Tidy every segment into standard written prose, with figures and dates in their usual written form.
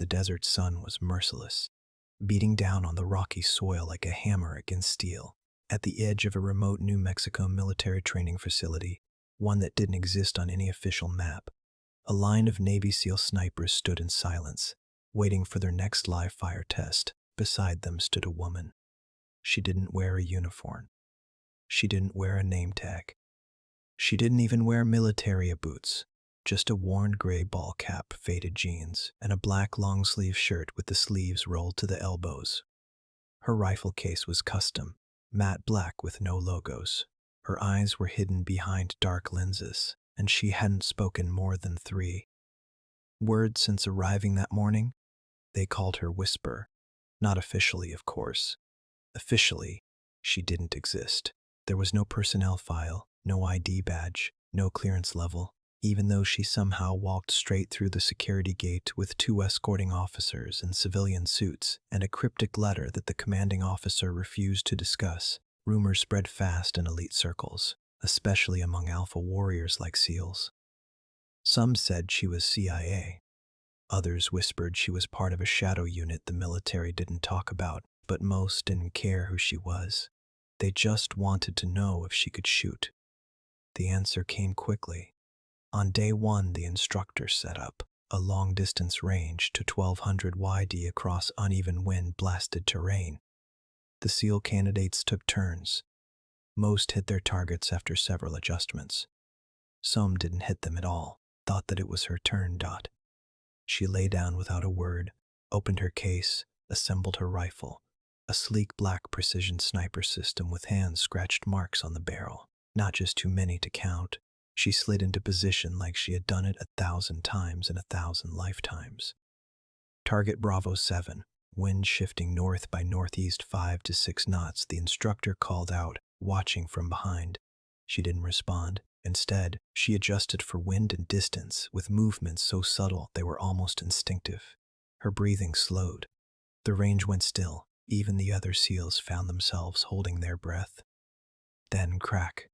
the desert sun was merciless, beating down on the rocky soil like a hammer against steel. At the edge of a remote New Mexico military training facility, one that didn't exist on any official map, a line of Navy SEAL snipers stood in silence, waiting for their next live fire test. Beside them stood a woman. She didn't wear a uniform. She didn't wear a name tag. She didn't even wear military boots, just a worn gray ball cap, faded jeans, and a black long-sleeve shirt with the sleeves rolled to the elbows. Her rifle case was custom, matte black with no logos. Her eyes were hidden behind dark lenses, and she hadn't spoken more than 3 words since arriving that morning. They called her Whisper. Not officially, of course. Officially, she didn't exist. There was no personnel file, no ID badge, no clearance level, even though she somehow walked straight through the security gate with 2 escorting officers in civilian suits and a cryptic letter that the commanding officer refused to discuss. Rumors spread fast in elite circles, especially among alpha warriors like SEALs. Some said she was CIA. Others whispered she was part of a shadow unit the military didn't talk about, but most didn't care who she was. They just wanted to know if she could shoot. The answer came quickly. On day 1, the instructor set up a long-distance range to 1200 YD across uneven wind-blasted terrain. The SEAL candidates took turns. Most hit their targets after several adjustments. Some didn't hit them at all, thought that it was her turn. She lay down without a word, opened her case, assembled her rifle, a sleek black precision sniper system with hand-scratched marks on the barrel, not just too many to count. She slid into position like she had done it 1,000 times in 1,000 lifetimes. Target Bravo 7, wind shifting north by northeast 5 to 6 knots, the instructor called out, watching from behind. She didn't respond. Instead, she adjusted for wind and distance with movements so subtle they were almost instinctive. Her breathing slowed. The range went still. Even the other SEALs found themselves holding their breath. Then crack.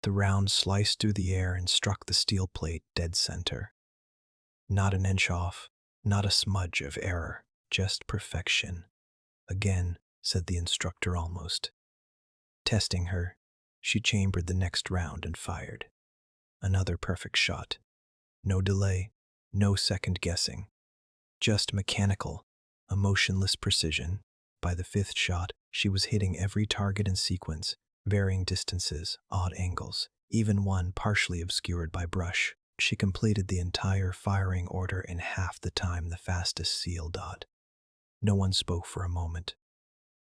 The round sliced through the air and struck the steel plate dead center. Not an inch off, not a smudge of error, just perfection. Again, said the instructor almost. Testing her, she chambered the next round and fired. Another perfect shot. No delay, no second guessing. Just mechanical, emotionless precision. By the 5th shot, she was hitting every target in sequence, varying distances, odd angles, even one partially obscured by brush. She completed the entire firing order in half the time the fastest SEAL. No one spoke for a moment.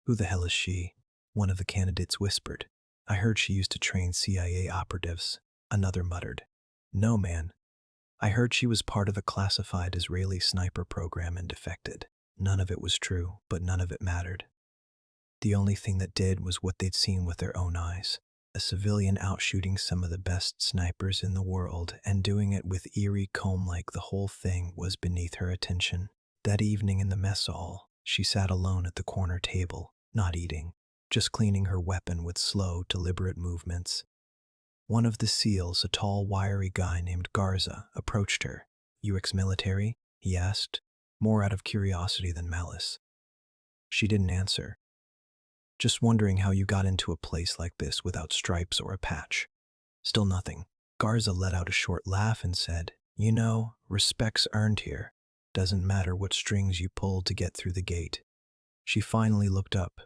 Who the hell is she? One of the candidates whispered. I heard she used to train CIA operatives. Another muttered. No, man. I heard she was part of a classified Israeli sniper program and defected. None of it was true, but none of it mattered. The only thing that did was what they'd seen with their own eyes. A civilian outshooting some of the best snipers in the world and doing it with eerie calm like the whole thing was beneath her attention. That evening in the mess hall, she sat alone at the corner table, not eating, just cleaning her weapon with slow, deliberate movements. One of the SEALs, a tall, wiry guy named Garza, approached her. You ex-military? He asked, more out of curiosity than malice. She didn't answer. Just wondering how you got into a place like this without stripes or a patch. Still nothing. Garza let out a short laugh and said, You know, respect's earned here. Doesn't matter what strings you pull to get through the gate. She finally looked up.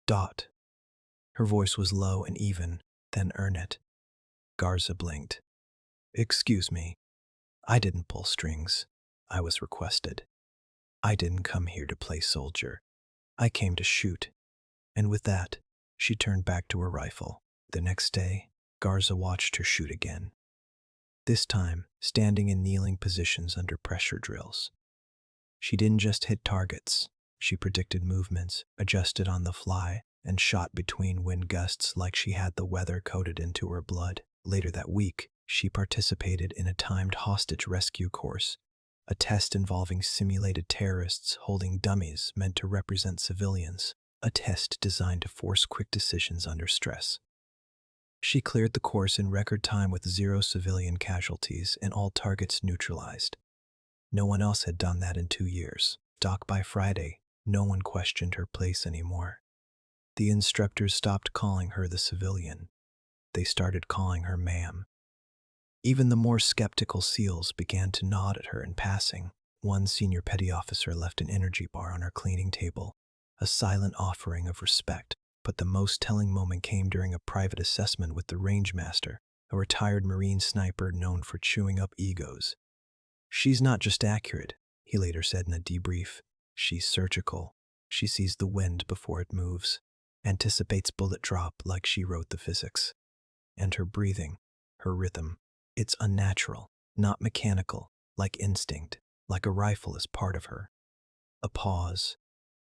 Dot. Her voice was low and even, then earn it. Garza blinked. Excuse me. I didn't pull strings. I was requested. I didn't come here to play soldier. I came to shoot. And with that, she turned back to her rifle. The next day, Garza watched her shoot again. This time, standing in kneeling positions under pressure drills. She didn't just hit targets. She predicted movements, adjusted on the fly, and shot between wind gusts like she had the weather coded into her blood. Later that week, she participated in a timed hostage rescue course, a test involving simulated terrorists holding dummies meant to represent civilians, a test designed to force quick decisions under stress. She cleared the course in record time with 0 civilian casualties and all targets neutralized. No one else had done that in 2 years. Doc, by Friday, no one questioned her place anymore. The instructors stopped calling her the civilian. They started calling her ma'am. Even the more skeptical SEALs began to nod at her in passing. One senior petty officer left an energy bar on her cleaning table, a silent offering of respect. But the most telling moment came during a private assessment with the rangemaster, a retired Marine sniper known for chewing up egos. "She's not just accurate," he later said in a debrief. "She's surgical. She sees the wind before it moves, anticipates bullet drop like she wrote the physics. And her breathing, her rhythm, it's unnatural, not mechanical, like instinct, like a rifle is part of her." A pause.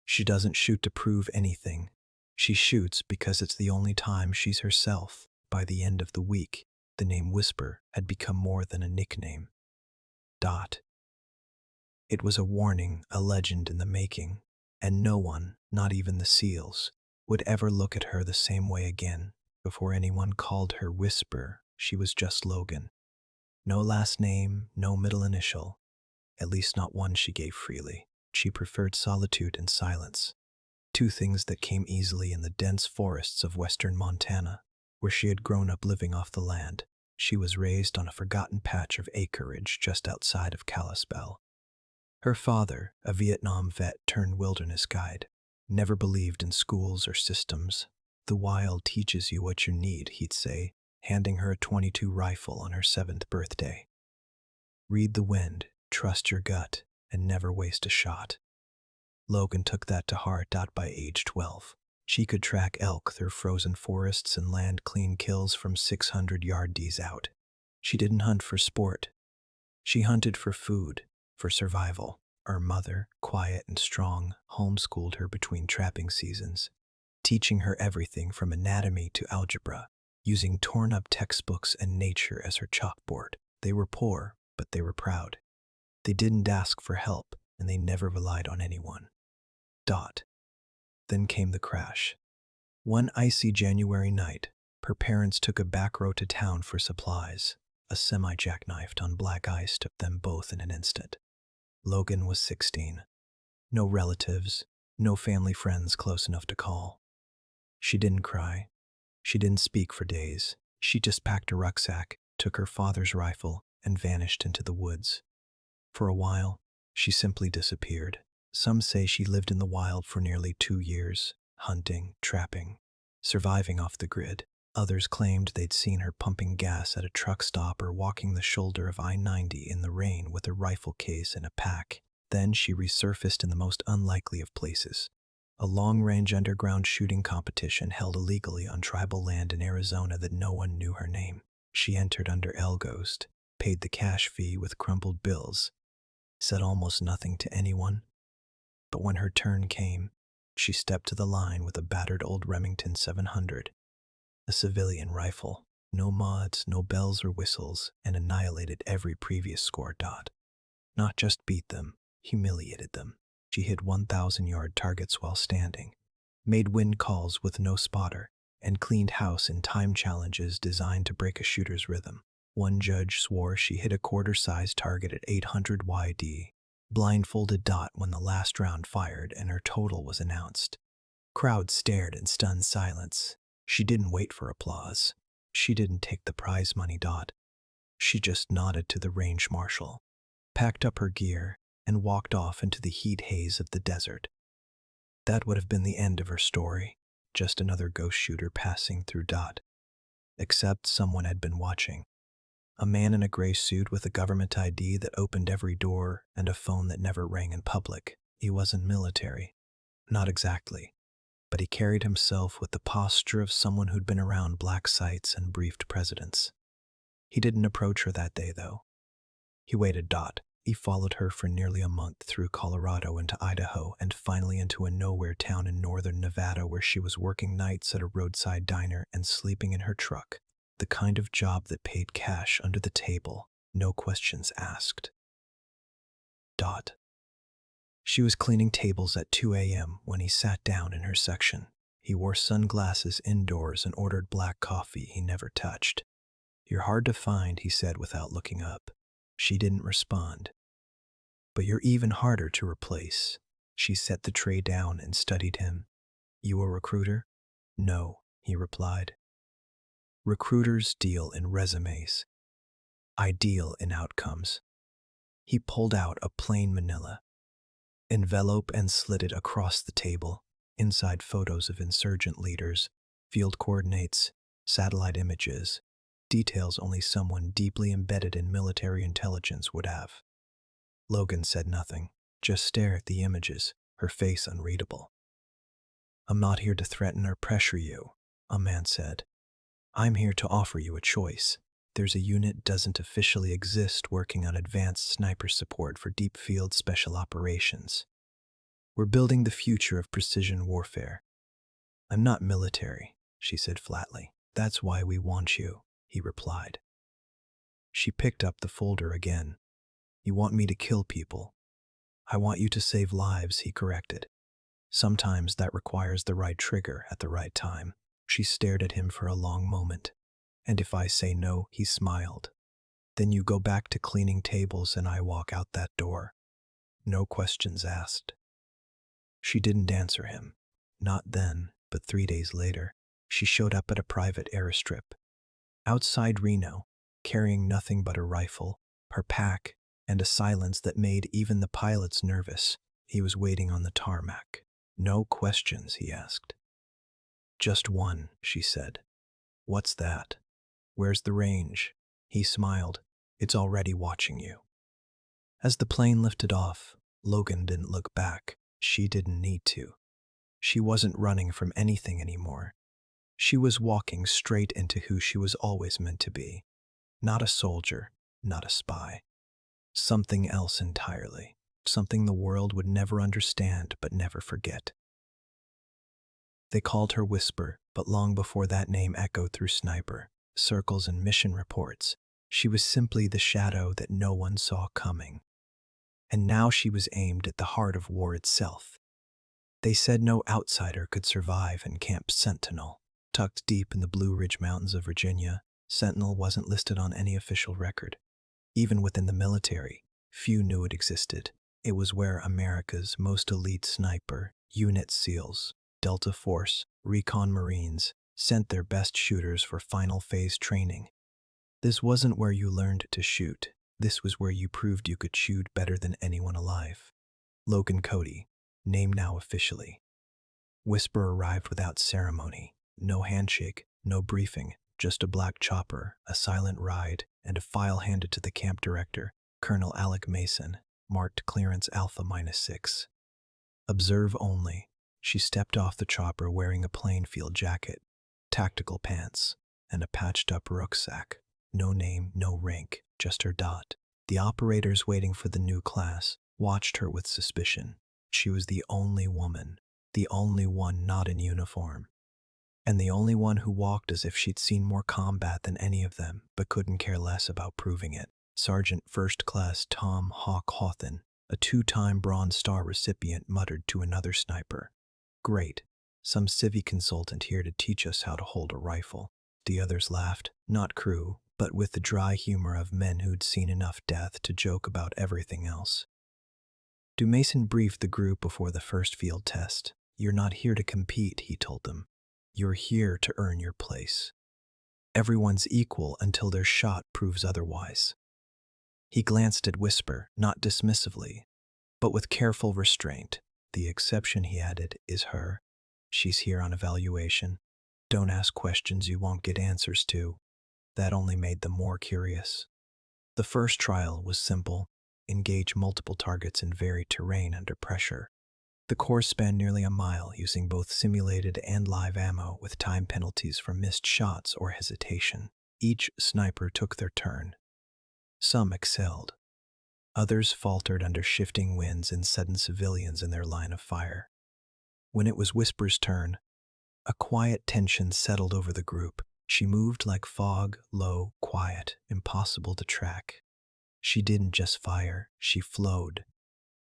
"She doesn't shoot to prove anything. She shoots because it's the only time she's herself." By the end of the week, the name Whisper had become more than a nickname. It was a warning, a legend in the making, and no one, not even the SEALs, would ever look at her the same way again. Before anyone called her Whisper, she was just Logan. No last name, no middle initial, at least not one she gave freely. She preferred solitude and silence, two things that came easily in the dense forests of western Montana, where she had grown up living off the land. She was raised on a forgotten patch of acreage just outside of Kalispell. Her father, a Vietnam vet turned wilderness guide, never believed in schools or systems. "The wild teaches you what you need," he'd say, handing her a .22 rifle on her 7th birthday. "Read the wind, trust your gut, and never waste a shot." Logan took that to heart. By age 12, she could track elk through frozen forests and land clean kills from 600 yards out. She didn't hunt for sport. She hunted for food, for survival. Her mother, quiet and strong, homeschooled her between trapping seasons, teaching her everything from anatomy to algebra, using torn-up textbooks and nature as her chalkboard. They were poor, but they were proud. They didn't ask for help, and they never relied on anyone. Then came the crash. One icy January night, her parents took a back road to town for supplies. A semi-jackknifed on black ice took them both in an instant. Logan was 16. No relatives, no family friends close enough to call. She didn't cry. She didn't speak for days. She just packed a rucksack, took her father's rifle, and vanished into the woods. For a while, she simply disappeared. Some say she lived in the wild for nearly 2 years, hunting, trapping, surviving off the grid. Others claimed they'd seen her pumping gas at a truck stop or walking the shoulder of I-90 in the rain with a rifle case and a pack. Then she resurfaced in the most unlikely of places. A long-range underground shooting competition held illegally on tribal land in Arizona that no one knew her name. She entered under Ghost, paid the cash fee with crumpled bills, said almost nothing to anyone. But when her turn came, she stepped to the line with a battered old Remington 700, a civilian rifle, no mods, no bells or whistles, and annihilated every previous score. Not just beat them, humiliated them. She hit 1,000-yard targets while standing, made wind calls with no spotter, and cleaned house in time challenges designed to break a shooter's rhythm. One judge swore she hit a quarter-sized target at 800 YD, blindfolded. When the last round fired and her total was announced, crowd stared in stunned silence. She didn't wait for applause. She didn't take the prize money. She just nodded to the range marshal, packed up her gear, and walked off into the heat haze of the desert. That would have been the end of her story, just another ghost shooter passing through. Except someone had been watching. A man in a gray suit with a government ID that opened every door and a phone that never rang in public. He wasn't military. Not exactly. But he carried himself with the posture of someone who'd been around black sites and briefed presidents. He didn't approach her that day, though. He waited. He followed her for nearly a month through Colorado into Idaho and finally into a nowhere town in northern Nevada where she was working nights at a roadside diner and sleeping in her truck. The kind of job that paid cash under the table, no questions asked. She was cleaning tables at 2 a.m. when he sat down in her section. He wore sunglasses indoors and ordered black coffee he never touched. "You're hard to find," he said without looking up. She didn't respond. But you're even harder to replace. She set the tray down and studied him. You a recruiter? No, he replied. Recruiters deal in resumes. I deal in outcomes. He pulled out a plain manila envelope and slid it across the table. Inside photos of insurgent leaders, field coordinates, satellite images, details only someone deeply embedded in military intelligence would have. Logan said nothing, just stared at the images, her face unreadable. I'm not here to threaten or pressure you, a man said. I'm here to offer you a choice. There's a unit doesn't officially exist working on advanced sniper support for deep field special operations. We're building the future of precision warfare. I'm not military, she said flatly. That's why we want you, he replied. She picked up the folder again. You want me to kill people? I want you to save lives, he corrected. Sometimes that requires the right trigger at the right time. She stared at him for a long moment. And if I say no, he smiled. Then you go back to cleaning tables and I walk out that door. No questions asked. She didn't answer him. Not then, but 3 days later, she showed up at a private airstrip. Outside Reno, carrying nothing but a rifle, her pack, and a silence that made even the pilots nervous. He was waiting on the tarmac. No questions, he asked. Just one, she said. What's that? Where's the range? He smiled. It's already watching you. As the plane lifted off, Logan didn't look back. She didn't need to. She wasn't running from anything anymore. She was walking straight into who she was always meant to be. Not a soldier, not a spy. Something else entirely. Something the world would never understand but never forget. They called her Whisper, but long before that name echoed through sniper, circles and mission reports, she was simply the shadow that no one saw coming. And now she was aimed at the heart of war itself. They said no outsider could survive in Camp Sentinel. Tucked deep in the Blue Ridge Mountains of Virginia, Sentinel wasn't listed on any official record. Even within the military, few knew it existed. It was where America's most elite sniper, Unit SEALs, Delta Force, Recon Marines, sent their best shooters for final phase training. This wasn't where you learned to shoot. This was where you proved you could shoot better than anyone alive. Logan Cody, named now officially. Whisper arrived without ceremony. No handshake, no briefing, just a black chopper, a silent ride, and a file handed to the camp director, Colonel Alec Mason, marked Clearance Alpha-6. Observe only. She stepped off the chopper wearing a plain field jacket, tactical pants, and a patched-up rucksack. No name, no rank, just her dot. The operators waiting for the new class watched her with suspicion. She was the only woman, the only one not in uniform, and the only one who walked as if she'd seen more combat than any of them, but couldn't care less about proving it. Sergeant First Class Tom Hawk Hawthorne, a 2-time Bronze Star recipient, muttered to another sniper, "Great, some civvy consultant here to teach us how to hold a rifle." The others laughed, not crew, but with the dry humor of men who'd seen enough death to joke about everything else. Mason briefed the group before the first field test. You're not here to compete, he told them. You're here to earn your place. Everyone's equal until their shot proves otherwise. He glanced at Whisper, not dismissively, but with careful restraint. The exception, he added, is her. She's here on evaluation. Don't ask questions you won't get answers to. That only made them more curious. The first trial was simple. Engage multiple targets in varied terrain under pressure. The course spanned nearly a mile using both simulated and live ammo with time penalties for missed shots or hesitation. Each sniper took their turn. Some excelled. Others faltered under shifting winds and sudden civilians in their line of fire. When it was Whisper's turn, a quiet tension settled over the group. She moved like fog, low, quiet, impossible to track. She didn't just fire, she flowed.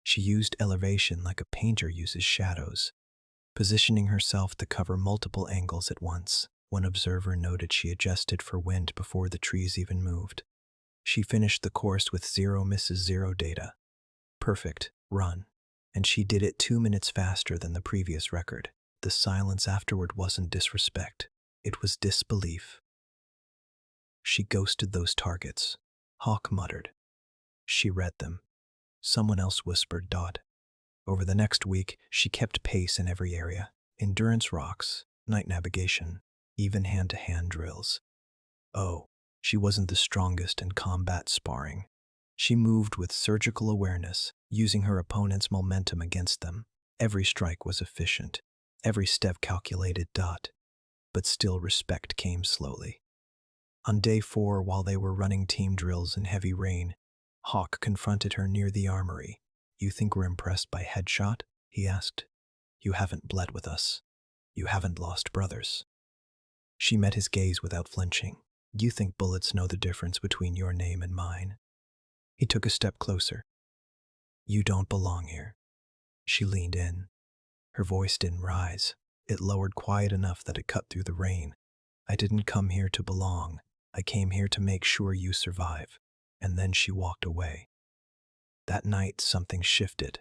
She used elevation like a painter uses shadows, positioning herself to cover multiple angles at once. One observer noted she adjusted for wind before the trees even moved. She finished the course with 0 misses, 0 data. Perfect, run. And she did it 2 minutes faster than the previous record. The silence afterward wasn't disrespect. It was disbelief. She ghosted those targets. Hawk muttered. She read them. Someone else whispered. Over the next week, she kept pace in every area. Endurance rocks, night navigation, even hand-to-hand drills. Oh, she wasn't the strongest in combat sparring. She moved with surgical awareness, using her opponent's momentum against them. Every strike was efficient, every step calculated. But still respect came slowly. On day 4, while they were running team drills in heavy rain, Hawk confronted her near the armory. "You think we're impressed by headshot?" he asked. "You haven't bled with us. You haven't lost brothers." She met his gaze without flinching. "You think bullets know the difference between your name and mine?" He took a step closer. "You don't belong here." She leaned in. Her voice didn't rise. It lowered quiet enough that it cut through the rain. "I didn't come here to belong. I came here to make sure you survive." And then she walked away. That night, something shifted.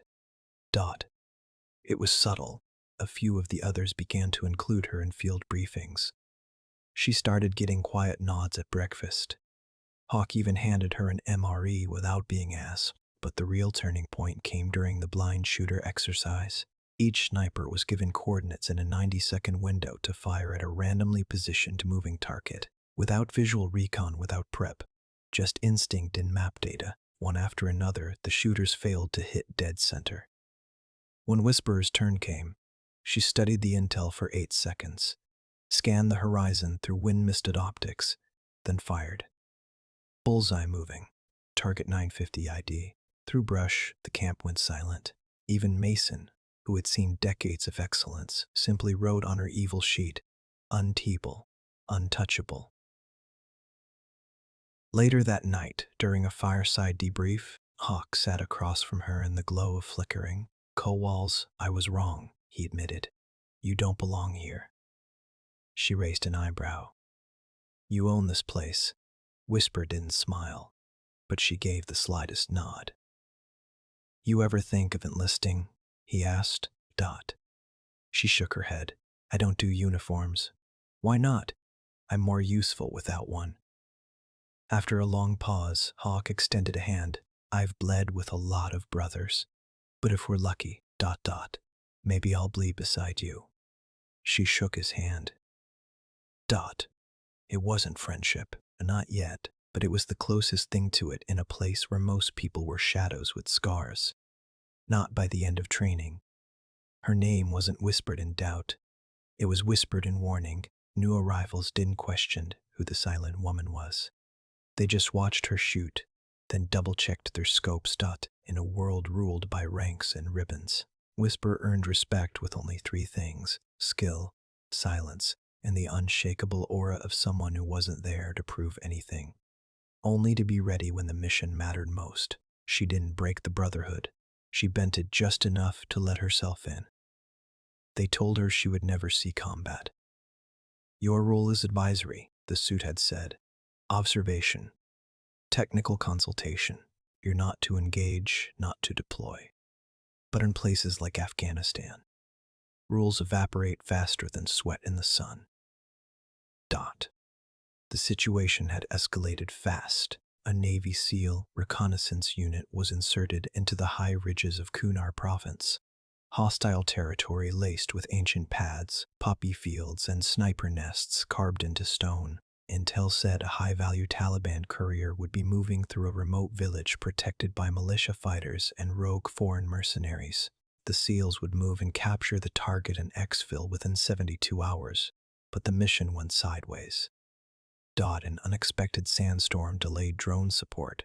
It was subtle. A few of the others began to include her in field briefings. She started getting quiet nods at breakfast. Hawk even handed her an MRE without being asked, but the real turning point came during the blind shooter exercise. Each sniper was given coordinates in a 90-second window to fire at a randomly positioned moving target, without visual recon, without prep, just instinct and map data. One after another, the shooters failed to hit dead center. When Whisperer's turn came, she studied the intel for 8 seconds, scanned the horizon through wind-misted optics, then fired. Bullseye moving, target 950 ID. Through brush, the camp went silent. Even Mason, who had seen decades of excellence, simply wrote on her evil sheet, "Untouchable, untouchable." Later that night, during a fireside debrief, Hawk sat across from her in the glow of flickering. "Kowals, I was wrong," he admitted. "You don't belong here." She raised an eyebrow. "You own this place." Whisper didn't smile, but she gave the slightest nod. "You ever think of enlisting?" he asked. She shook her head. "I don't do uniforms." "Why not?" "I'm more useful without one." After a long pause, Hawk extended a hand. "I've bled with a lot of brothers. But if we're lucky, maybe I'll bleed beside you." She shook his hand. It wasn't friendship, not yet, but it was the closest thing to it in a place where most people were shadows with scars. Not by the end of training. Her name wasn't whispered in doubt. It was whispered in warning. New arrivals didn't question who the silent woman was. They just watched her shoot, then double-checked their scopes. In a world ruled by ranks and ribbons, Whisper earned respect with only 3 things: skill, silence, and the unshakable aura of someone who wasn't there to prove anything, only to be ready when the mission mattered most. She didn't break the brotherhood. She bent it just enough to let herself in. They told her she would never see combat. "Your role is advisory," the suit had said. "Observation. Technical consultation. You're not to engage, not to deploy." But in places like Afghanistan, rules evaporate faster than sweat in the sun. The situation had escalated fast. A Navy SEAL reconnaissance unit was inserted into the high ridges of Kunar Province. Hostile territory laced with ancient paths, poppy fields, and sniper nests carved into stone. Intel said a high-value Taliban courier would be moving through a remote village protected by militia fighters and rogue foreign mercenaries. The SEALs would move and capture the target in Xfil within 72 hours, but the mission went sideways. An unexpected sandstorm delayed drone support.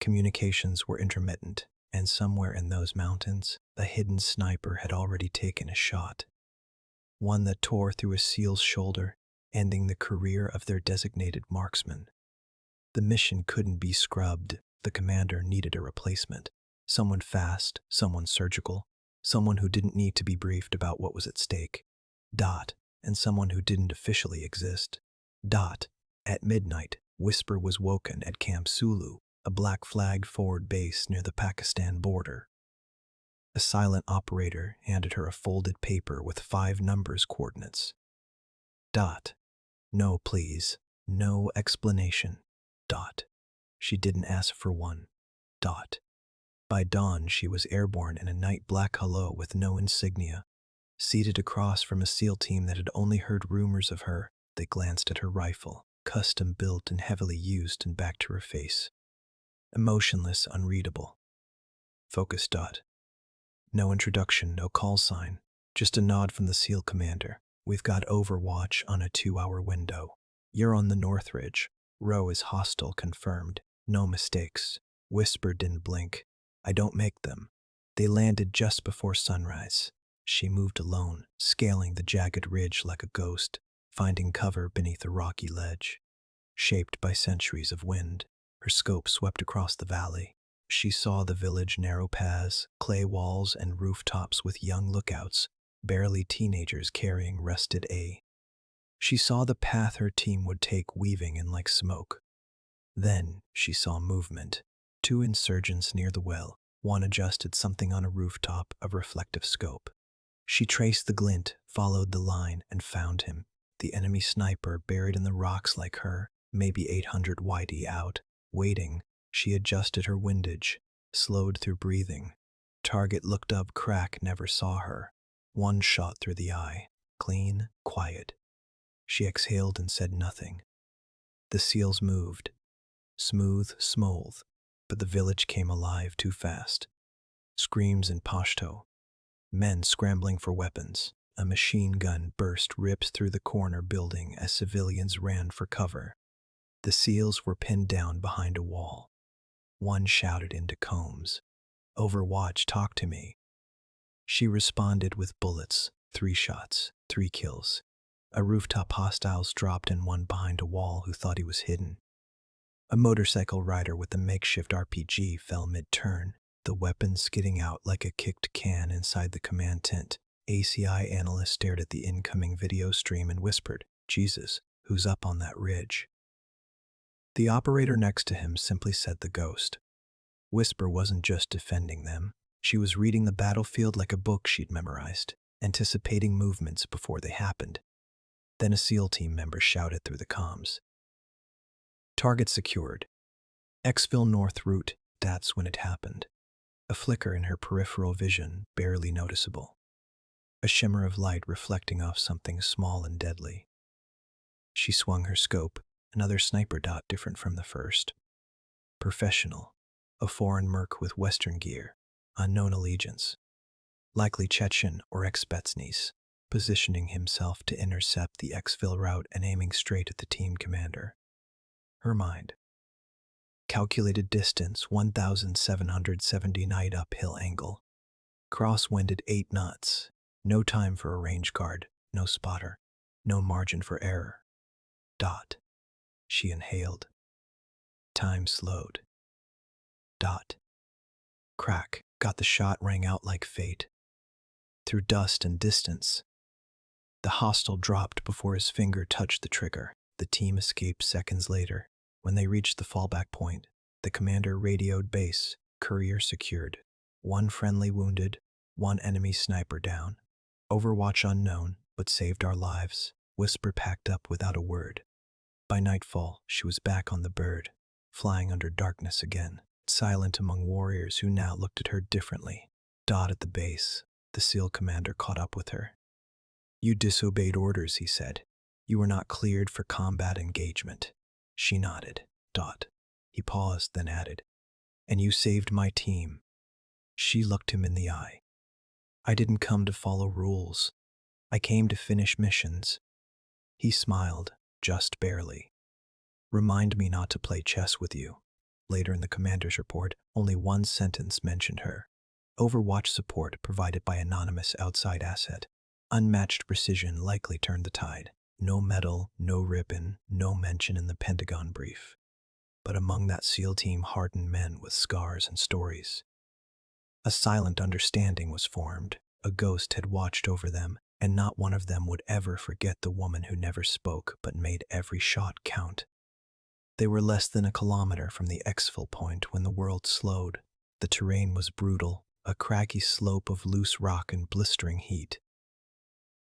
Communications were intermittent, and somewhere in those mountains, a hidden sniper had already taken a shot. One that tore through a SEAL's shoulder, ending the career of their designated marksman. The mission couldn't be scrubbed. The commander needed a replacement. Someone fast, someone surgical, someone who didn't need to be briefed about what was at stake. And someone who didn't officially exist. At midnight, Whisper was woken at Camp Zulu a black flagged forward base near the Pakistan border. A silent operator handed her a folded paper with 5 numbers coordinates. Dot. No, please. No explanation. Dot. She didn't ask for one. Dot. By dawn, she was airborne in a night black hello with no insignia. Seated across from a SEAL team that had only heard rumors of her, they glanced at her rifle, custom built and heavily used, and back to her face. Emotionless, unreadable. Focus. Dot. No introduction, no call sign, just a nod from the SEAL commander. We've got Overwatch on a 2-hour window. You're on the Northridge. Row is hostile, confirmed. No mistakes. Whisper didn't blink. I don't make them. They landed just before sunrise. She moved alone, scaling the jagged ridge like a ghost, finding cover beneath a rocky ledge. Shaped by centuries of wind, her scope swept across the valley. She saw the village narrow paths, clay walls, and rooftops with young lookouts, barely teenagers carrying rusted A. She saw the path her team would take weaving in like smoke. Then she saw movement. 2 insurgents near the well. One adjusted something on a rooftop of reflective scope. She traced the glint, followed the line, and found him. The enemy sniper buried in the rocks like her, maybe 800 YD out. Waiting, she adjusted her windage, slowed through breathing. Target looked up, crack, never saw her. One shot through the eye. Clean, quiet. She exhaled and said nothing. The SEALs moved. Smooth, smooth. But the village came alive too fast. Screams in Pashto. Men scrambling for weapons. A machine gun burst rips through the corner building as civilians ran for cover. The SEALs were pinned down behind a wall. One shouted into Combs, "Overwatch, talk to me." She responded with bullets, 3 shots, 3 kills. A rooftop hostiles dropped and one behind a wall who thought he was hidden. A motorcycle rider with a makeshift RPG fell mid-turn, the weapon skidding out like a kicked can inside the command tent. ACI analyst stared at the incoming video stream and whispered, "Jesus, who's up on that ridge?" The operator next to him simply said the ghost. Whisper wasn't just defending them. She was reading the battlefield like a book she'd memorized, anticipating movements before they happened. Then a SEAL team member shouted through the comms. Target secured. Xfil North route. That's when it happened. A flicker in her peripheral vision, barely noticeable. A shimmer of light reflecting off something small and deadly. She swung her scope, another sniper dot different from the first. Professional. A foreign merc with Western gear. Unknown allegiance. Likely Chechen or ex-Spetsnaz, positioning himself to intercept the Xfil route and aiming straight at the team commander. Her mind. Calculated distance 1,779 uphill angle. Crosswinded 8 knots. No time for a range guard, no spotter, no margin for error. Dot. She inhaled. Time slowed. Dot. Crack. Got the shot, rang out like fate. Through dust and distance. The hostile dropped before his finger touched the trigger. The team escaped seconds later. When they reached the fallback point, the commander radioed base, courier secured. 1 friendly wounded, 1 enemy sniper down. Overwatch unknown, but saved our lives. Whisper packed up without a word. By nightfall, she was back on the bird, flying under darkness again, silent among warriors who now looked at her differently. Dot at the base, the SEAL commander caught up with her. "You disobeyed orders," he said. "You were not cleared for combat engagement." She nodded. Dot. He paused, then added, "And you saved my team." She looked him in the eye. "I didn't come to follow rules. I came to finish missions." He smiled, just barely. "Remind me not to play chess with you." Later in the commander's report, only 1 sentence mentioned her. Overwatch support provided by anonymous outside asset. Unmatched precision likely turned the tide. No medal, no ribbon, no mention in the Pentagon brief. But among that SEAL team hardened men with scars and stories. A silent understanding was formed. A ghost had watched over them, and not one of them would ever forget the woman who never spoke but made every shot count. They were less than a kilometer from the Xfil point when the world slowed. The terrain was brutal, a craggy slope of loose rock and blistering heat.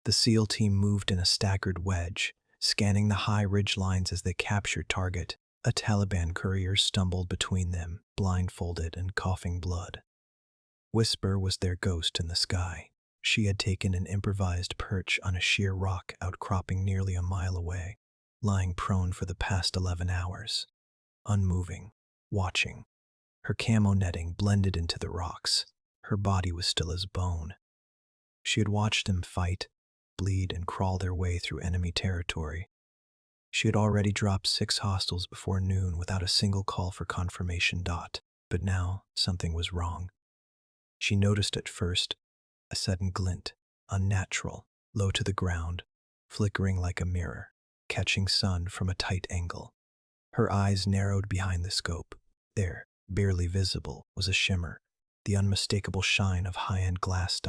The SEAL team moved in a staggered wedge, scanning the high ridge lines as they captured target. A Taliban courier stumbled between them, blindfolded and coughing blood. Whisper was their ghost in the sky. She had taken an improvised perch on a sheer rock outcropping nearly a mile away, lying prone for the past 11 hours, unmoving, watching. Her camo netting blended into the rocks. Her body was still as bone. She had watched them fight, bleed, and crawl their way through enemy territory. She had already dropped 6 hostiles before noon without a single call for confirmation. But now something was wrong. She noticed at first a sudden glint, unnatural, low to the ground, flickering like a mirror, catching sun from a tight angle. Her eyes narrowed behind the scope. There, barely visible, was a shimmer, the unmistakable shine of high-end glass.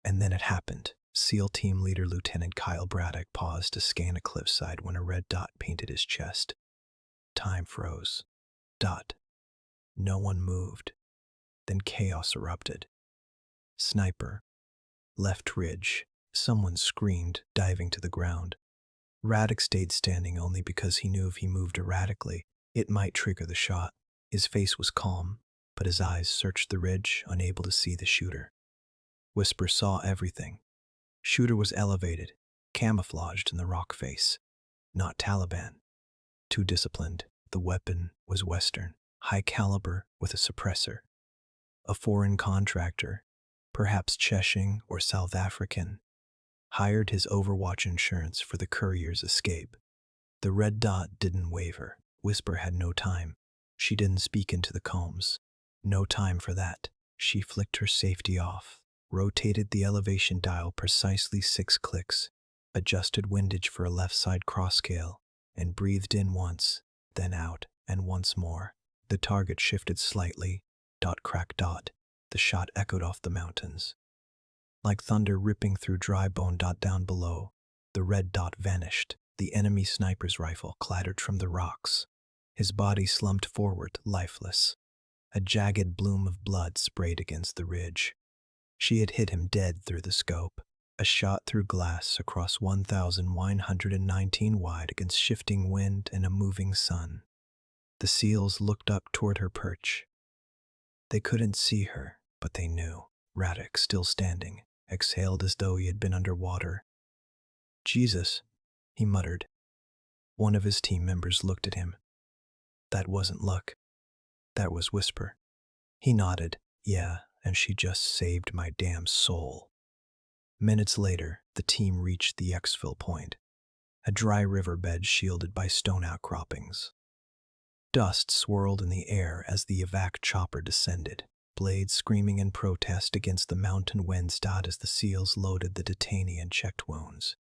And then it happened. SEAL Team Leader Lieutenant Kyle Bradock paused to scan a cliffside when a red dot painted his chest. Time froze. No one moved. Then chaos erupted. Sniper. Left ridge. Someone screamed, diving to the ground. Bradock stayed standing only because he knew if he moved erratically, it might trigger the shot. His face was calm, but his eyes searched the ridge, unable to see the shooter. Whisper saw everything. Shooter was elevated, camouflaged in the rock face. Not Taliban. Too disciplined. The weapon was Western, high caliber with a suppressor. A foreign contractor, perhaps Chechen or South African, hired his Overwatch insurance for the courier's escape. The red dot didn't waver. Whisper had no time. She didn't speak into the combs. No time for that. She flicked her safety off, rotated the elevation dial precisely 6 clicks, adjusted windage for a left side cross scale, and breathed in once, then out, and once more. The target shifted slightly. Crack. The shot echoed off the mountains. Like thunder ripping through dry bone. Down below, the red dot vanished. The enemy sniper's rifle clattered from the rocks. His body slumped forward, lifeless. A jagged bloom of blood sprayed against the ridge. She had hit him dead through the scope. A shot through glass across 1,119 wide against shifting wind and a moving sun. The SEALs looked up toward her perch. They couldn't see her, but they knew. Bradock, still standing, exhaled as though he had been underwater. Jesus, he muttered. One of his team members looked at him. That wasn't luck. That was Whisper. He nodded. Yeah, and she just saved my damn soul. Minutes later, the team reached the Xfil point, a dry riverbed shielded by stone outcroppings. Dust swirled in the air as the evac chopper descended, blades screaming in protest against the mountain winds. As the SEALs loaded the detainee and checked wounds.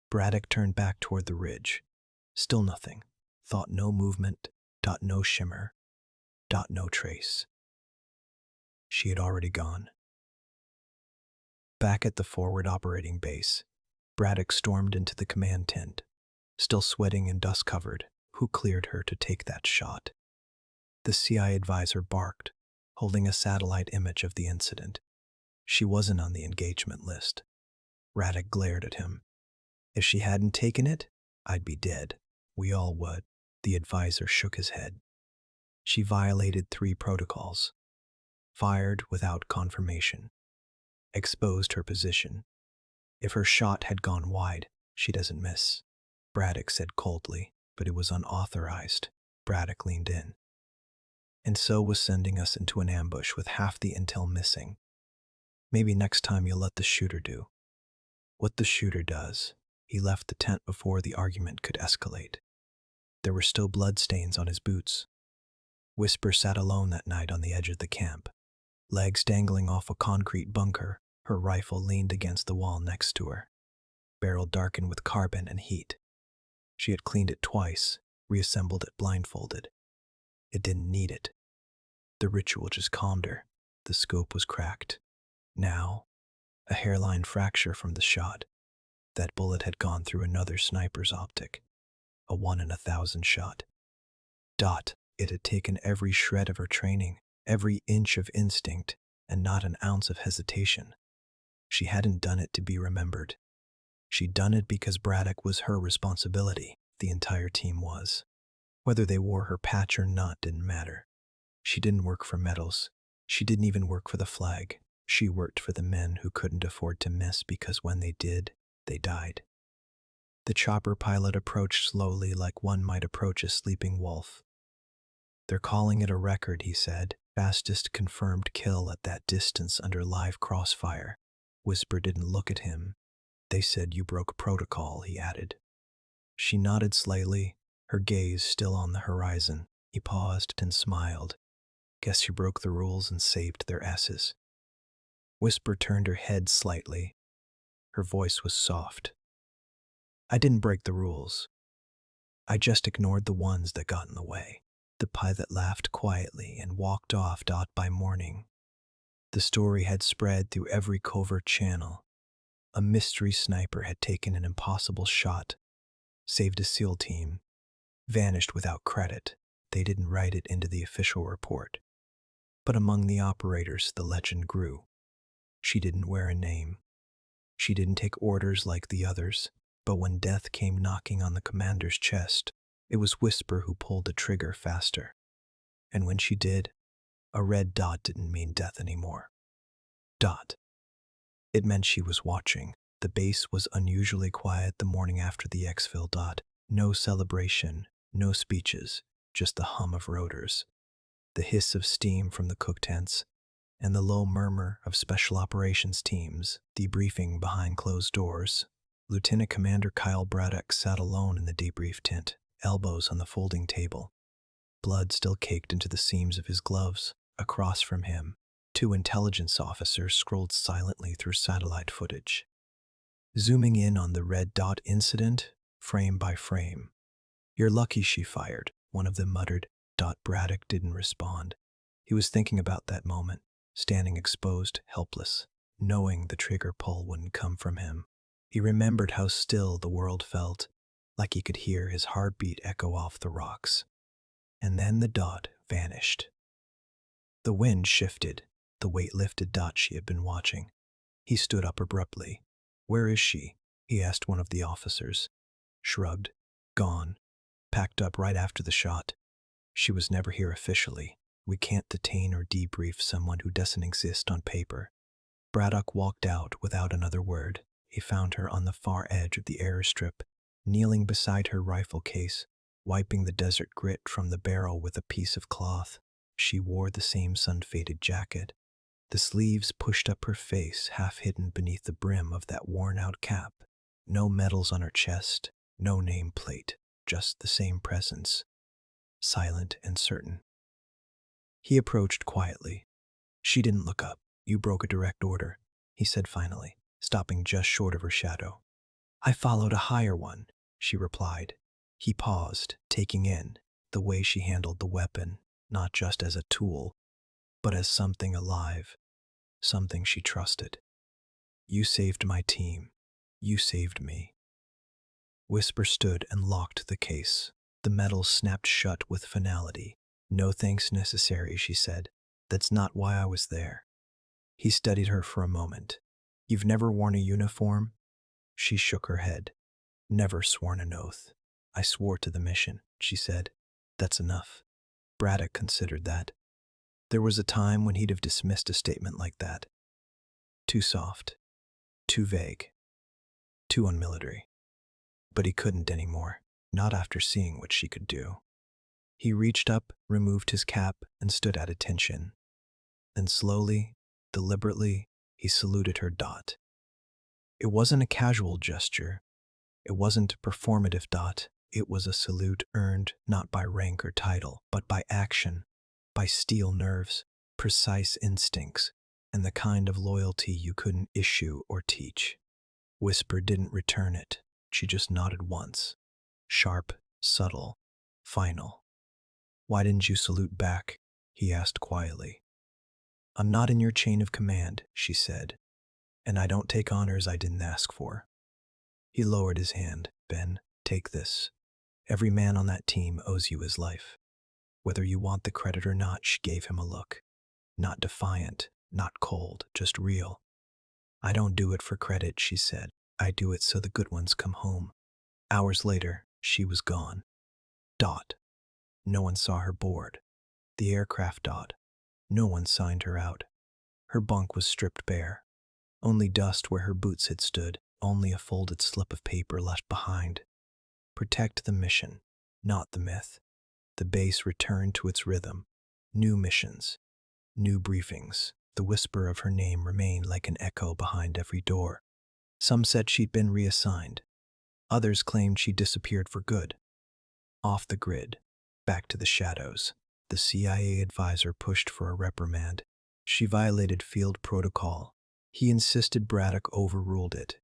Bradock turned back toward the ridge. Still nothing. Thought no movement. No shimmer. No trace. She had already gone. Back at the forward operating base, Bradock stormed into the command tent. Still sweating and dust-covered, who cleared her to take that shot? The CI advisor barked, holding a satellite image of the incident. She wasn't on the engagement list. Bradock glared at him. If she hadn't taken it, I'd be dead. We all would. The advisor shook his head. She violated 3 protocols. Fired without confirmation. Exposed her position. If her shot had gone wide, she doesn't miss. Bradock said coldly, but it was unauthorized. Bradock leaned in. And so was sending us into an ambush with half the intel missing. Maybe next time you'll let the shooter do what the shooter does. He left the tent before the argument could escalate. There were still bloodstains on his boots. Whisper sat alone that night on the edge of the camp, legs dangling off a concrete bunker. Her rifle leaned against the wall next to her, barrel darkened with carbon and heat. She had cleaned it twice, reassembled it blindfolded. It didn't need it. The ritual just calmed her. The scope was cracked. Now, a hairline fracture from the shot. That bullet had gone through another sniper's optic. A 1 in 1,000 shot. Dot. It had taken every shred of her training, every inch of instinct, and not an ounce of hesitation. She hadn't done it to be remembered. She'd done it because Bradock was her responsibility. The entire team was. Whether they wore her patch or not didn't matter. She didn't work for medals. She didn't even work for the flag. She worked for the men who couldn't afford to miss because when they did, they died. The chopper pilot approached slowly like one might approach a sleeping wolf. "They're calling it a record," he said. "Fastest confirmed kill at that distance under live crossfire." Whisper didn't look at him. "They said you broke protocol," he added. She nodded slightly, her gaze still on the horizon. He paused and smiled. "Guess you broke the rules and saved their asses." Whisper turned her head slightly. Her voice was soft. "I didn't break the rules. I just ignored the ones that got in the way." The pilot laughed quietly and walked off. By morning, the story had spread through every covert channel. A mystery sniper had taken an impossible shot, saved a SEAL team, vanished without credit. They didn't write it into the official report. But among the operators, the legend grew. She didn't wear a name. She didn't take orders like the others. But when death came knocking on the commander's chest, it was Whisper who pulled the trigger faster. And when she did, a red dot didn't mean death anymore. Dot. It meant she was watching. The base was unusually quiet the morning after the Xfil. No celebration, no speeches, just the hum of rotors, the hiss of steam from the cook tents, and the low murmur of special operations teams debriefing behind closed doors. Lieutenant Commander Kyle Bradock sat alone in the debrief tent, elbows on the folding table. Blood still caked into the seams of his gloves. Across from him, two intelligence officers scrolled silently through satellite footage, zooming in on the red dot incident, frame by frame. "You're lucky she fired," one of them muttered. Bradock didn't respond. He was thinking about that moment, standing exposed, helpless, knowing the trigger pull wouldn't come from him. He remembered how still the world felt, like he could hear his heartbeat echo off the rocks. And then the dot vanished. The wind shifted, the weight lifted. She had been watching. He stood up abruptly. "Where is she?" he asked one of the officers. Shrugged. "Gone. Packed up right after the shot. She was never here officially. We can't detain or debrief someone who doesn't exist on paper." Bradock walked out without another word. He found her on the far edge of the airstrip, kneeling beside her rifle case, wiping the desert grit from the barrel with a piece of cloth. She wore the same sun-faded jacket. The sleeves pushed up her face, half hidden beneath the brim of that worn-out cap. No medals on her chest, no nameplate, just the same presence, silent and certain. He approached quietly. She didn't look up. "You broke a direct order," he said finally, stopping just short of her shadow. "I followed a higher one," she replied. He paused, taking in the way she handled the weapon, not just as a tool, but as something alive, something she trusted. "You saved my team. You saved me." Whisper stood and locked the case. The metal snapped shut with finality. "No thanks necessary," she said. "That's not why I was there." He studied her for a moment. "You've never worn a uniform?" She shook her head. "Never sworn an oath." "I swore to the mission," she said. "That's enough." Bradock considered that. There was a time when he'd have dismissed a statement like that. Too soft, too vague, too unmilitary. But he couldn't anymore, not after seeing what she could do. He reached up, removed his cap, and stood at attention. Then slowly, deliberately, he saluted her. It wasn't a casual gesture. It wasn't performative. It was a salute earned not by rank or title, but by action, by steel nerves, precise instincts, and the kind of loyalty you couldn't issue or teach. Whisper didn't return it. She just nodded once. Sharp, subtle, final. "Why didn't you salute back?" he asked quietly. "I'm not in your chain of command," she said, "and I don't take honors I didn't ask for." He lowered his hand. "Ben, take this. Every man on that team owes you his life." Whether you want the credit or not, she gave him a look. Not defiant, not cold, just real. I don't do it for credit, she said. I do it so the good ones come home. Hours later, she was gone. Dot. No one saw her board. The aircraft dot. No one signed her out. Her bunk was stripped bare. Only dust where her boots had stood, only a folded slip of paper left behind. Protect the mission, not the myth. The base returned to its rhythm. New missions, new briefings. The whisper of her name remained like an echo behind every door. Some said she'd been reassigned. Others claimed she disappeared for good. Off the grid, back to the shadows. The CIA advisor pushed for a reprimand. She violated field protocol. He insisted Bradock overruled it.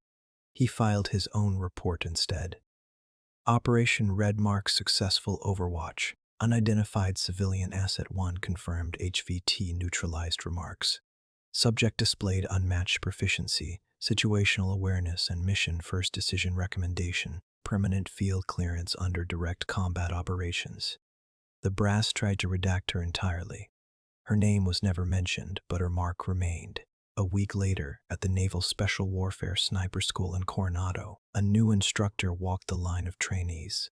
He filed his own report instead. Operation Red Mark successful. Overwatch. Unidentified civilian asset 1 confirmed. HVT neutralized. Remarks. Subject displayed unmatched proficiency, situational awareness, and mission first decision recommendation. Permanent field clearance under direct combat operations. The brass tried to redact her entirely. Her name was never mentioned, but her mark remained. A week later, at the Naval Special Warfare Sniper School in Coronado, a new instructor walked the line of trainees.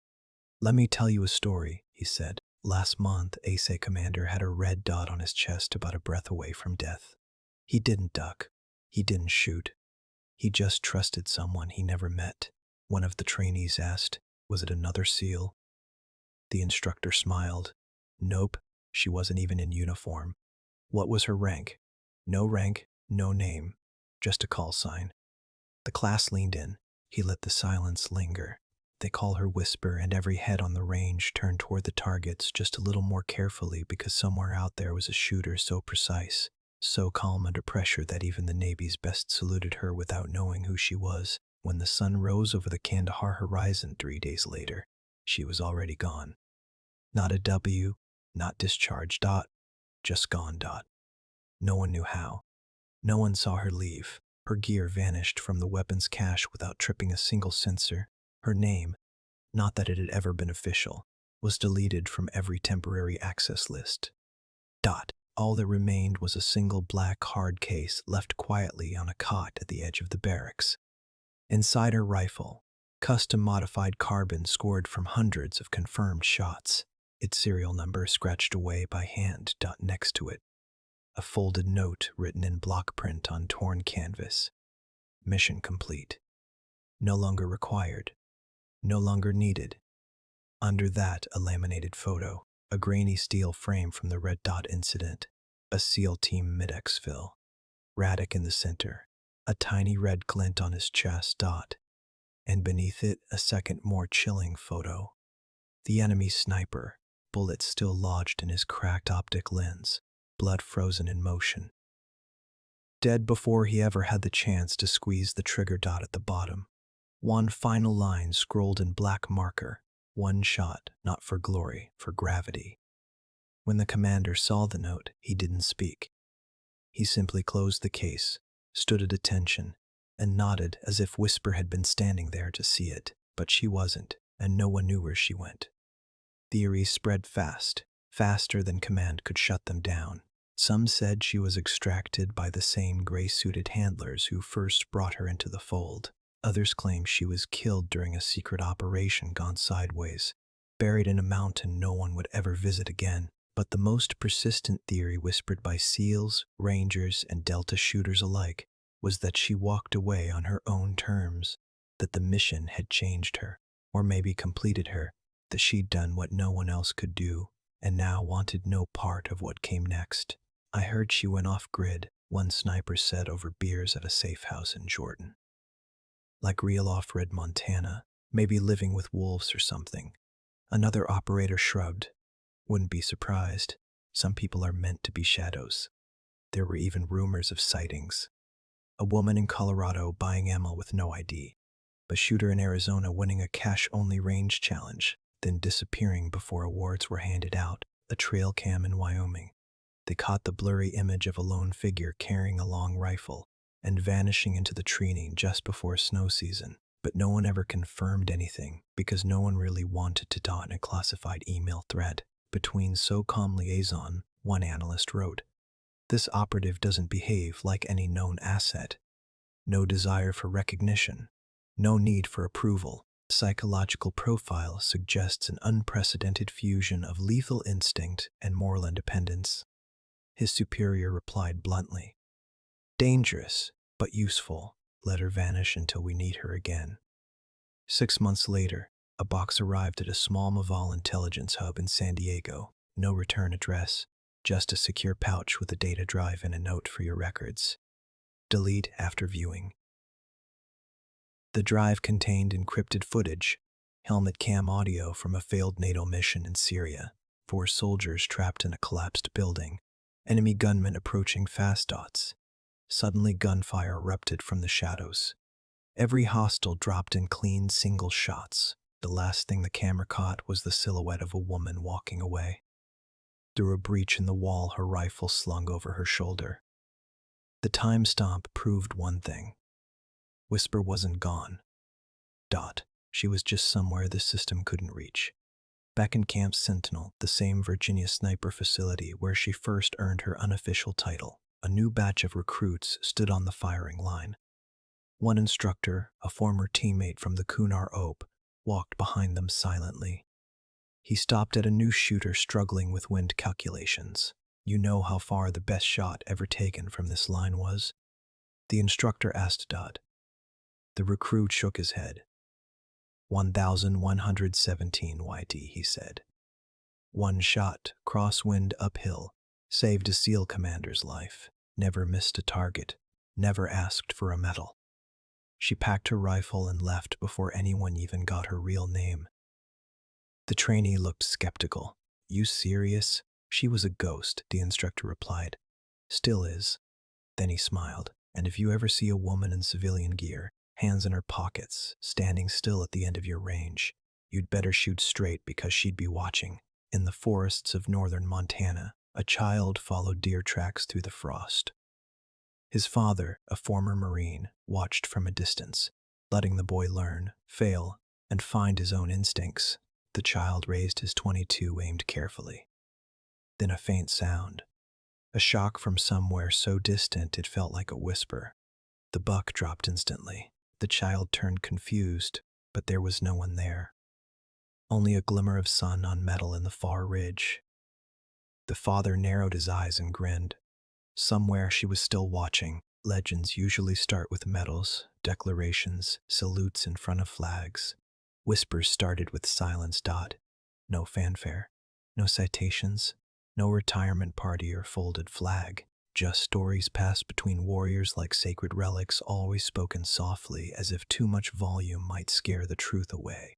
Let me tell you a story, he said. Last month, ASA commander had a red dot on his chest about a breath away from death. He didn't duck. He didn't shoot. He just trusted someone he never met. One of the trainees asked, was it another SEAL? The instructor smiled. Nope, she wasn't even in uniform. What was her rank? No rank, no name, just a call sign. The class leaned in. He let the silence linger. They call her Whisper, and every head on the range turned toward the targets just a little more carefully because somewhere out there was a shooter so precise, so calm under pressure that even the Navy's best saluted her without knowing who she was. When the sun rose over the Kandahar horizon 3 days later, she was already gone. Not a W, not discharged dot, just gone dot. No one knew how. No one saw her leave. Her gear vanished from the weapons cache without tripping a single sensor. Her name, not that it had ever been official, was deleted from every temporary access list. Dot. All that remained was a single black hard case left quietly on a cot at the edge of the barracks. Inside her rifle, custom-modified carbon scored from hundreds of confirmed shots, its serial number scratched away by hand. Next to it, a folded note written in block print on torn canvas. Mission complete. No longer required. No longer needed. Under that, a laminated photo, a grainy steel frame from the red dot incident, a SEAL team mid-Xfil. Bradock in the center, a tiny red glint on his chest. And beneath it, a second more chilling photo. The enemy sniper, bullets still lodged in his cracked optic lens, blood frozen in motion. Dead before he ever had the chance to squeeze the trigger. At the bottom, one final line scrolled in black marker. One shot, not for glory, for gravity. When the commander saw the note, he didn't speak. He simply closed the case, stood at attention, and nodded as if Whisper had been standing there to see it, but she wasn't, and no one knew where she went. Theories spread fast, faster than command could shut them down. Some said she was extracted by the same gray-suited handlers who first brought her into the fold. Others claimed she was killed during a secret operation gone sideways, buried in a mountain no one would ever visit again. But the most persistent theory, whispered by SEALs, Rangers, and Delta shooters alike, was that she walked away on her own terms, that the mission had changed her, or maybe completed her, that she'd done what no one else could do, and now wanted no part of what came next. I heard she went off-grid, one sniper said over beers at a safe house in Jordan. Like real off-grid Montana, maybe living with wolves or something. Another operator shrugged. Wouldn't be surprised. Some people are meant to be shadows. There were even rumors of sightings. A woman in Colorado buying ammo with no ID. A shooter in Arizona winning a cash-only range challenge, then disappearing before awards were handed out. A trail cam in Wyoming. They caught the blurry image of a lone figure carrying a long rifle and vanishing into the training just before snow season. But no one ever confirmed anything because no one really wanted to dot in a classified email thread. Between SOCOM liaison, one analyst wrote, "This operative doesn't behave like any known asset. No desire for recognition, no need for approval. Psychological profile suggests an unprecedented fusion of lethal instinct and moral independence." His superior replied bluntly, "Dangerous, but useful. Let her vanish until we need her again." 6 months later, a box arrived at a small Maval intelligence hub in San Diego. No return address, just a secure pouch with a data drive and a note for your records. Delete after viewing. The drive contained encrypted footage, helmet cam audio from a failed NATO mission in Syria, 4 soldiers trapped in a collapsed building, enemy gunmen approaching fast dots. Suddenly gunfire erupted from the shadows. Every hostile dropped in clean single shots. The last thing the camera caught was the silhouette of a woman walking away. Through a breach in the wall, her rifle slung over her shoulder. The timestamp proved one thing. Whisper wasn't gone. She was just somewhere the system couldn't reach. Back in Camp Sentinel, the same Virginia sniper facility where she first earned her unofficial title, a new batch of recruits stood on the firing line. One instructor, a former teammate from the Kunar OP, walked behind them silently. He stopped at a new shooter struggling with wind calculations. "You know how far the best shot ever taken from this line was?" the instructor asked Dodd. The recruit shook his head. 1,117 YT, he said. "One shot, crosswind uphill, saved a SEAL commander's life. Never missed a target, never asked for a medal." She packed her rifle and left before anyone even got her real name. The trainee looked skeptical. "You serious?" "She was a ghost," the instructor replied. "Still is." Then he smiled. "And if you ever see a woman in civilian gear, hands in her pockets, standing still at the end of your range, you'd better shoot straight because she'd be watching." In the forests of northern Montana, a child followed deer tracks through the frost. His father, a former Marine, watched from a distance, letting the boy learn, fail, and find his own instincts. The child raised his .22, aimed carefully. Then a faint sound. A shock from somewhere so distant it felt like a whisper. The buck dropped instantly. The child turned confused, but there was no one there. Only a glimmer of sun on metal in the far ridge. The father narrowed his eyes and grinned. Somewhere she was still watching. Legends usually start with medals, declarations, salutes in front of flags. Whispers started with silence. No fanfare, no citations, no retirement party or folded flag. Just stories passed between warriors like sacred relics, always spoken softly, as if too much volume might scare the truth away.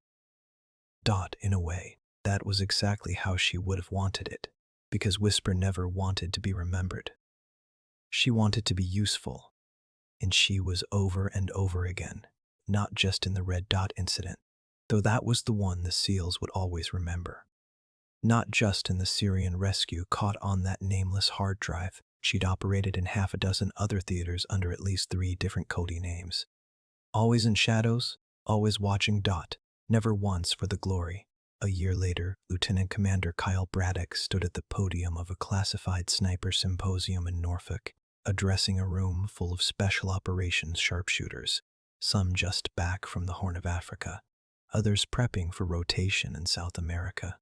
In a way, that was exactly how she would have wanted it, because Whisper never wanted to be remembered. She wanted to be useful, and she was over and over again, not just in the red dot incident, though that was the one the SEALs would always remember. Not just in the Syrian rescue caught on that nameless hard drive. She'd operated in half a dozen other theaters under at least 3 different Cody names. Always in shadows, always watching. Never once for the glory. A year later, Lieutenant Commander Kyle Bradock stood at the podium of a classified sniper symposium in Norfolk, addressing a room full of special operations sharpshooters, some just back from the Horn of Africa, others prepping for rotation in South America.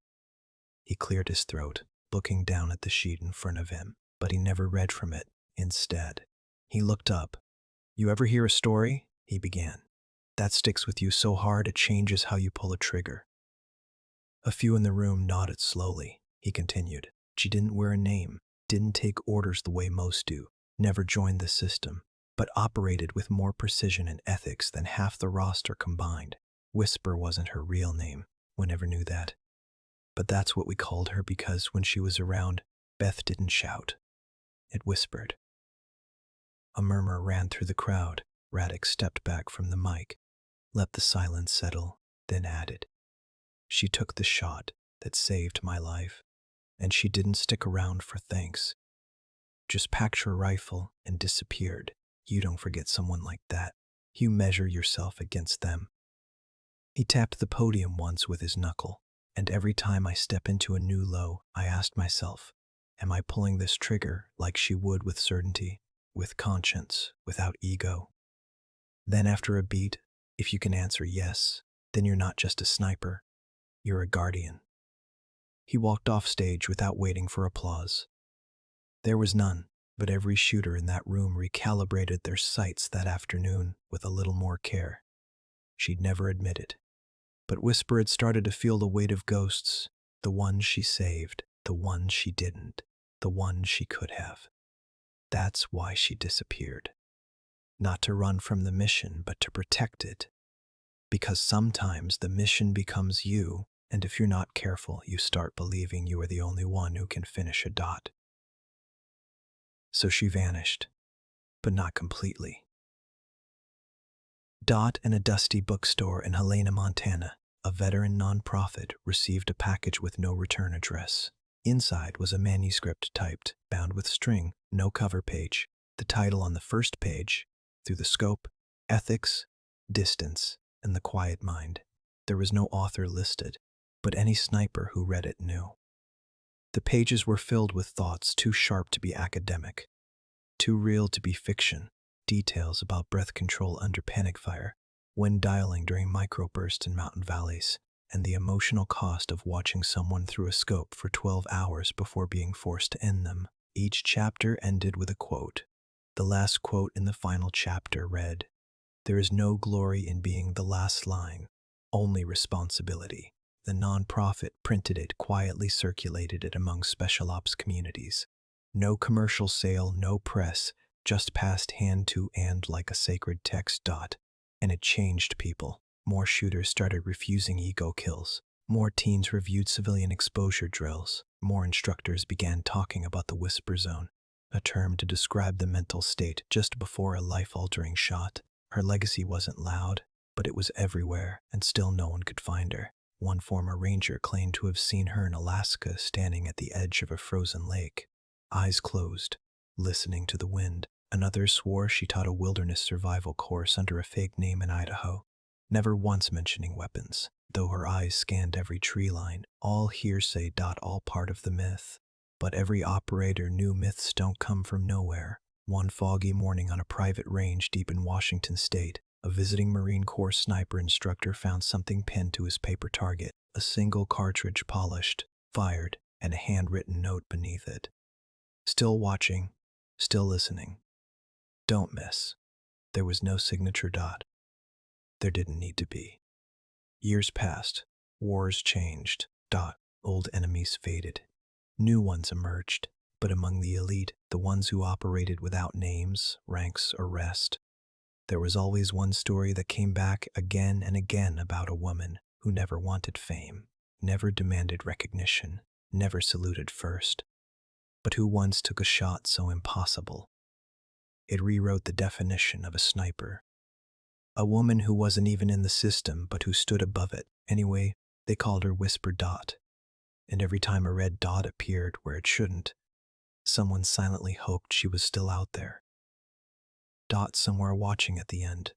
He cleared his throat, looking down at the sheet in front of him, but he never read from it. Instead, he looked up. "You ever hear a story?" he began. "That sticks with you so hard it changes how you pull a trigger." A few in the room nodded slowly. He continued. "She didn't wear a name, didn't take orders the way most do, never joined the system, but operated with more precision and ethics than half the roster combined. Whisper wasn't her real name. We never knew that. But that's what we called her because when she was around, Beth didn't shout. It whispered." A murmur ran through the crowd. Radek stepped back from the mic, let the silence settle, then added, "She took the shot that saved my life, and she didn't stick around for thanks. Just packed her rifle and disappeared. You don't forget someone like that. You measure yourself against them." He tapped the podium once with his knuckle. And every time I step into a new low, I asked myself, am I pulling this trigger like she would with certainty, with conscience, without ego? Then after a beat, if you can answer yes, then you're not just a sniper, you're a guardian. He walked off stage without waiting for applause. There was none, but every shooter in that room recalibrated their sights that afternoon with a little more care. She'd never admit it, but Whisper had started to feel the weight of ghosts, the ones she saved, the ones she didn't, the ones she could have. That's why she disappeared. Not to run from the mission, but to protect it. Because sometimes the mission becomes you, and if you're not careful, you start believing you are the only one who can finish a dot. So she vanished, but not completely. Dot in a dusty bookstore in Helena, Montana, a veteran nonprofit, received a package with no return address. Inside was a manuscript typed, bound with string, no cover page. The title on the first page, Through the Scope, Ethics, Distance, and the Quiet Mind. There was no author listed, but any sniper who read it knew. The pages were filled with thoughts too sharp to be academic, too real to be fiction. Details about breath control under panic fire, wind dialing during microbursts in mountain valleys, and the emotional cost of watching someone through a scope for 12 hours before being forced to end them. Each chapter ended with a quote. The last quote in the final chapter read, "There is no glory in being the last line, only responsibility." The nonprofit printed it, quietly circulated it among special ops communities. No commercial sale, no press, just passed hand to hand like a sacred text. Dot. And it changed people. More shooters started refusing ego kills. More teens reviewed civilian exposure drills. More instructors began talking about the whisper zone, a term to describe the mental state just before a life-altering shot. Her legacy wasn't loud, but it was everywhere, and still no one could find her. One former ranger claimed to have seen her in Alaska standing at the edge of a frozen lake, eyes closed, listening to the wind. Another swore she taught a wilderness survival course under a fake name in Idaho, never once mentioning weapons, though her eyes scanned every tree line. All hearsay. All part of the myth. But every operator knew myths don't come from nowhere. One foggy morning on a private range deep in Washington state, a visiting Marine Corps sniper instructor found something pinned to his paper target, a single cartridge polished, fired, and a handwritten note beneath it. Still watching, still listening. Don't miss. There was no signature. There didn't need to be. Years passed. Wars changed. Old enemies faded. New ones emerged. But among the elite, the ones who operated without names, ranks, or rest, there was always one story that came back again and again about a woman who never wanted fame, never demanded recognition, never saluted first, but who once took a shot so impossible it rewrote the definition of a sniper. A woman who wasn't even in the system, but who stood above it. Anyway, they called her Whisper. And every time a red dot appeared where it shouldn't, someone silently hoped she was still out there. Somewhere watching at the end.